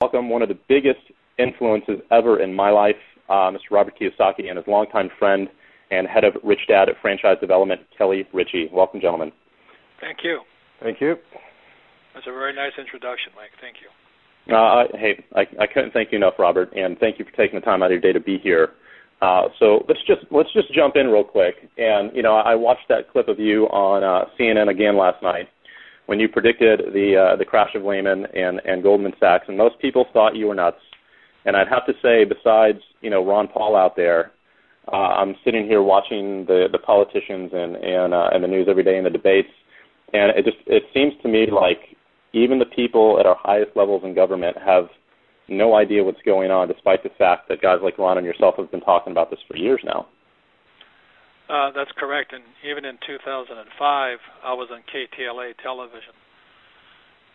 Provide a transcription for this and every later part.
Welcome one of the biggest influences ever in my life, Mr. Robert Kiyosaki, and his longtime friend and head of Rich Dad at Franchise Development, Kelly Ritchie. Welcome, gentlemen. Thank you. Thank you. That's a very nice introduction, Mike. Thank you. Hey, I couldn't thank you enough, Robert, and thank you for taking the time out of your day to be here. So let's just jump in real quick. And I watched that clip of you on CNN again last night when you predicted the crash of Lehman and Goldman Sachs, and most people thought you were nuts. And I'd have to say, besides Ron Paul out there, I'm sitting here watching the politicians and the news every day and the debates, and it seems to me like even the people at our highest levels in government have no idea what's going on, despite the fact that guys like Ron and yourself have been talking about this for years now. That's correct. And even in 2005, I was on KTLA television,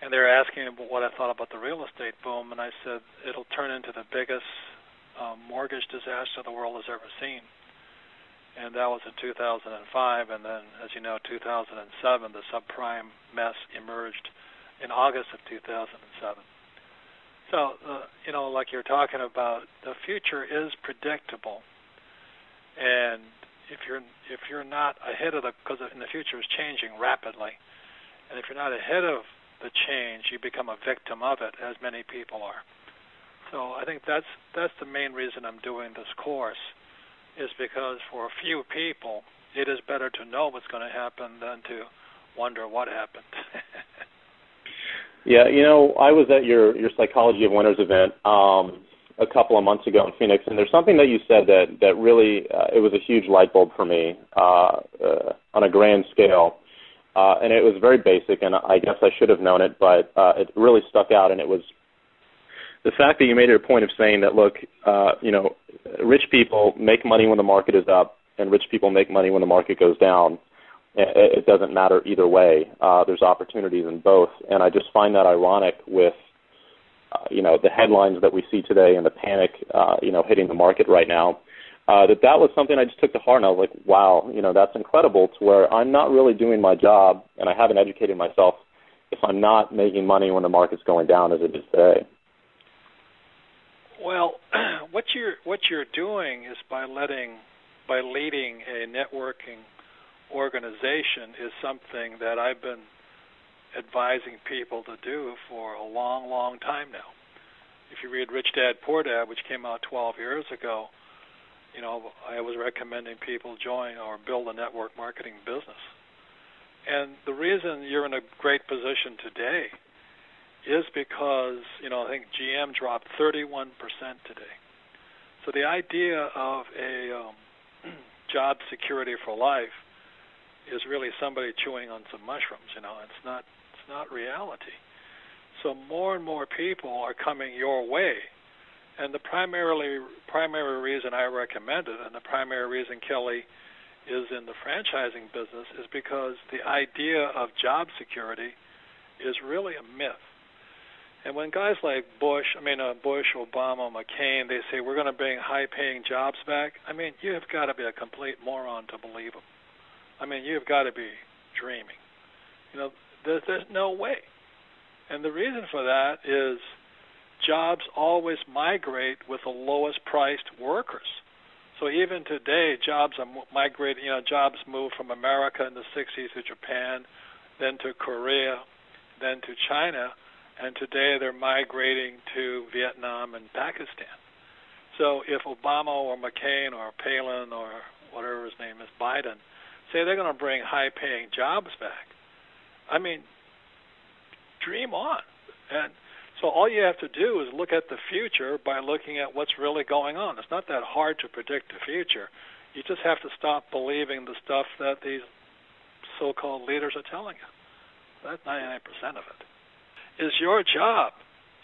and they were asking what I thought about the real estate boom, and I said it'll turn into the biggest mortgage disaster the world has ever seen. And that was in 2005, and then, as you know, 2007, the subprime mess emerged in August of 2007. So, like you're talking about, the future is predictable, and if you're not ahead of because in the future is changing rapidly, and if you're not ahead of the change, you become a victim of it, as many people are. So I think that's the main reason I'm doing this course, is because for a few people, it is better to know what's going to happen than to wonder what happened. Yeah, I was at your Psychology of Winners event a couple of months ago in Phoenix, and there's something that you said that really, it was a huge light bulb for me on a grand scale, and it was very basic, and I guess I should have known it, but it really stuck out, and it was the fact that you made it a point of saying that, look, rich people make money when the market is up, and rich people make money when the market goes down. It doesn't matter either way. There's opportunities in both, and I just find that ironic with, the headlines that we see today and the panic, hitting the market right now. That was something I just took to heart, and I was like, wow, that's incredible. To where I'm not really doing my job, and I haven't educated myself if I'm not making money when the market's going down as it is today. Well, what you're doing is by leading a networking organization is something that I've been advising people to do for a long, long time now. If you read Rich Dad, Poor Dad, which came out 12 years ago, I was recommending people join or build a network marketing business. And the reason you're in a great position today is because, I think GM dropped 31% today. So the idea of a job security for life is really somebody chewing on some mushrooms. It's not reality. So more and more people are coming your way, and the primary reason I recommend it, and the primary reason Kelly is in the franchising business, is because the idea of job security is really a myth. And when guys like Bush, Obama, McCain, they say we're going to bring high-paying jobs back, you have got to be a complete moron to believe them. You've got to be dreaming. There's no way. And the reason for that is jobs always migrate with the lowest priced workers. So even today, jobs are migrating. Jobs moved from America in the 60s to Japan, then to Korea, then to China, and today they're migrating to Vietnam and Pakistan. So if Obama or McCain or Palin or whatever his name is, Biden, say they're going to bring high-paying jobs back, dream on. And so all you have to do is look at the future by looking at what's really going on. It's not that hard to predict the future. You just have to stop believing the stuff that these so-called leaders are telling you. That's 99% of it. Is your job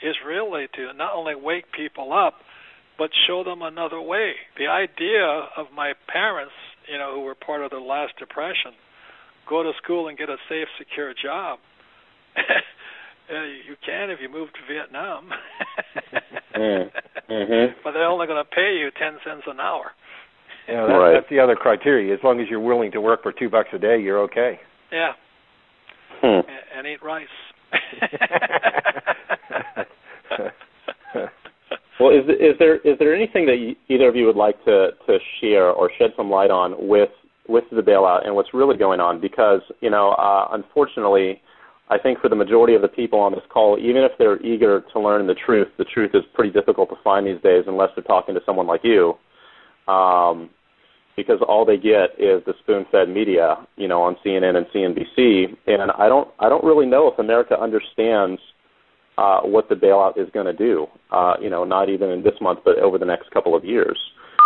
is really to not only wake people up, but show them another way. The idea of my parents, who were part of the last depression, go to school and get a safe, secure job. You can if you move to Vietnam. But they're only going to pay you 10 cents an hour. That's the other criteria. As long as you're willing to work for $2 a day, you're okay. Yeah. And eat rice. Well, is there anything that either of you would like to share or shed some light on with the bailout and what's really going on? Because, unfortunately, I think for the majority of the people on this call, even if they're eager to learn the truth is pretty difficult to find these days unless they're talking to someone like you, because all they get is the spoon-fed media, on CNN and CNBC, and I don't really know if America understands what the bailout is going to do, not even in this month, but over the next couple of years.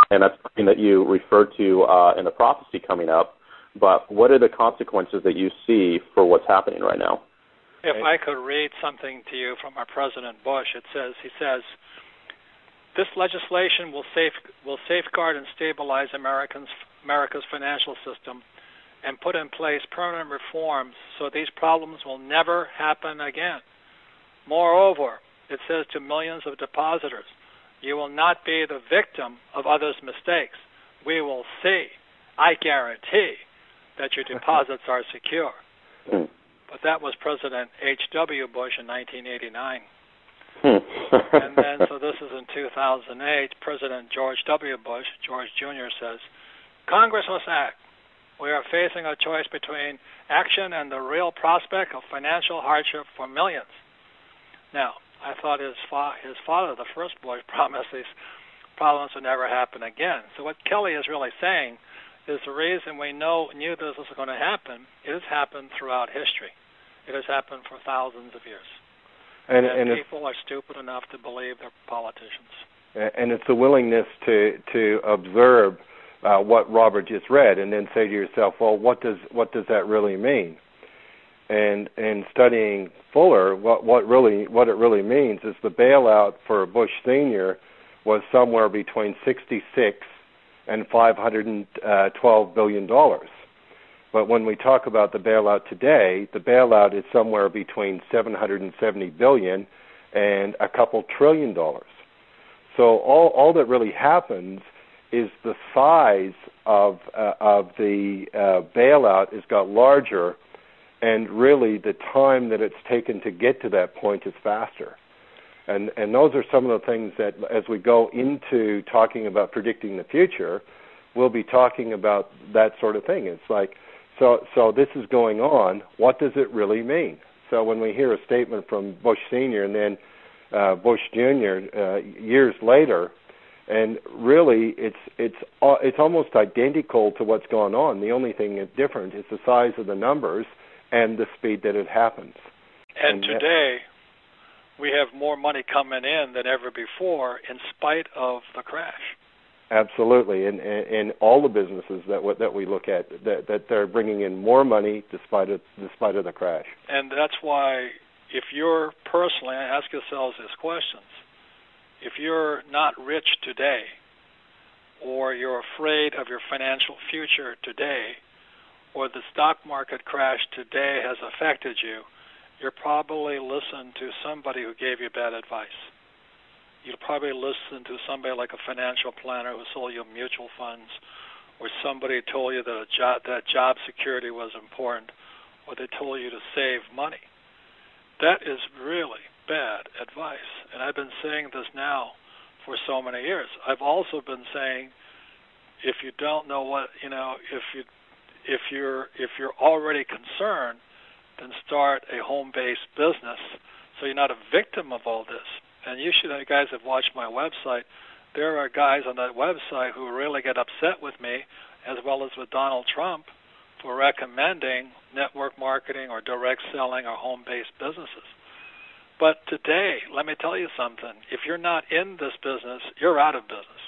And that's something that you referred to in the prophecy coming up. But what are the consequences that you see for what's happening right now? If I could read something to you from our President Bush, he says, this legislation will safeguard and stabilize America's financial system and put in place permanent reforms so these problems will never happen again. Moreover, it says to millions of depositors, you will not be the victim of others' mistakes. We will see, I guarantee, that your deposits are secure. But that was President H.W. Bush in 1989. And then, so this is in 2008, President George W. Bush, George Jr., says, Congress must act. We are facing a choice between action and the real prospect of financial hardship for millions. Now, I thought his father, the first Bush, promised these problems would never happen again. So what Kelly is really saying is the reason we knew this was going to happen, it has happened throughout history. It has happened for thousands of years. And people are stupid enough to believe they're politicians. And it's the willingness to observe what Robert just read and then say to yourself, well, what does that really mean? And studying Fuller, what it really means is the bailout for Bush Sr. was somewhere between $66 and $512 billion. But when we talk about the bailout today, the bailout is somewhere between $770 billion and a couple $1 trillion. So all that really happens is the size of the bailout has got larger, and really the time that it's taken to get to that point is faster. And those are some of the things that, as we go into talking about predicting the future, we'll be talking about that sort of thing. It's like, so this is going on. What does it really mean? So when we hear a statement from Bush Sr. and then Bush Jr. Years later, and really it's almost identical to what's going on. The only thing that's different is the size of the numbers and the speed that it happens. And today, we have more money coming in than ever before in spite of the crash. Absolutely, and all the businesses that we look at, that they're bringing in more money despite of the crash. And that's why, if you're personally, ask yourselves these questions. If you're not rich today, or you're afraid of your financial future today, or the stock market crash today has affected you, you'll probably listen to somebody who gave you bad advice. You'll probably listen to somebody like a financial planner who sold you mutual funds, or somebody told you that that job security was important, or they told you to save money. That is really bad advice. And I've been saying this now for so many years. I've also been saying, if you don't know what, if you're already concerned, then start a home-based business so you're not a victim of all this. And you guys have watched my website. There are guys on that website who really get upset with me, as well as with Donald Trump, for recommending network marketing or direct selling or home-based businesses. But today, let me tell you something. If you're not in this business, you're out of business.